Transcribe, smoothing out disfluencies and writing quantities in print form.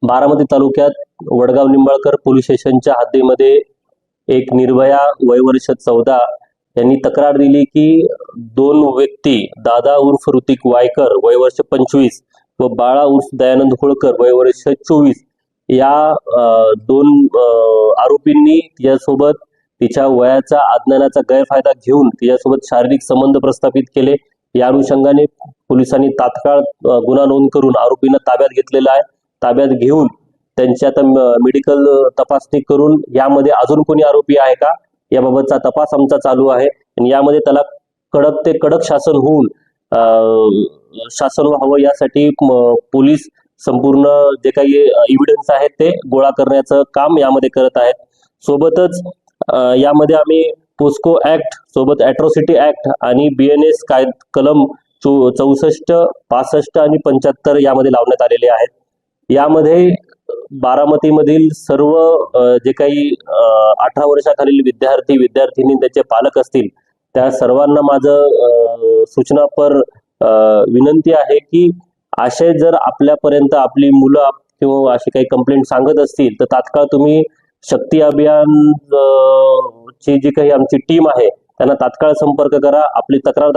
बारामती तालुक्यात वडगाव निंबाळकर पोलीस स्टेशनच्या हद्दीमध्ये एक निर्भया वय वर्ष 14 यांनी तक्रार दिली की दोन व्यक्ती दादा उर्फ ऋतिक वायकर वय वर्ष 25 व बाळा उर्फ दयानंद होळकर वय वर्ष 24 या दोन आरोपींनी तिच्यासोबत तिच्या वयाचा अज्ञानाचा गैरफायदा घेऊन तिच्यासोबत शारीरिक संबंध प्रस्थापित केले। या अनुषंगाने पोलिसांनी तात्काळ गुन्हा नोंद करून आरोपींना ताब्यात घेतलेला आहे। ताब्यात घेऊन त्यांची आता मेडिकल तपासणी करून यामध्ये अजून कोणी आरोपी आहे का याबाबतचा तपास आमचा चालू आहे आणि यामध्ये त्याला कडक ते कडक शासन होऊन शासन व्हावं यासाठी पोलीस संपूर्ण जे काही एव्हिडन्स आहेत ते गोळा करण्याचं काम यामध्ये करत आहेत। सोबतच यामध्ये आम्ही पोस्को ऍक्ट सोबत अॅट्रॉसिटी ऍक्ट आणि BNS कलम 64, 65 आणि 75 यामध्ये लावण्यात आलेले आहेत। यामध्ये बारामतीमधील सर्व जे काही 18 वर्षाखालील विद्यार्थी त्याचे पालक असतील त्या सर्वांना माझं सूचनापर विनंती आहे की असे जर आपल्यापर्यंत आपली मुलं किंवा अशी काही कंप्लेंट सांगत असतील तर तात्काळ तुम्ही शक्ती अभियान ची जी काही आमची टीम आहे त्यांना तात्काळ संपर्क करा, आपली तक्रार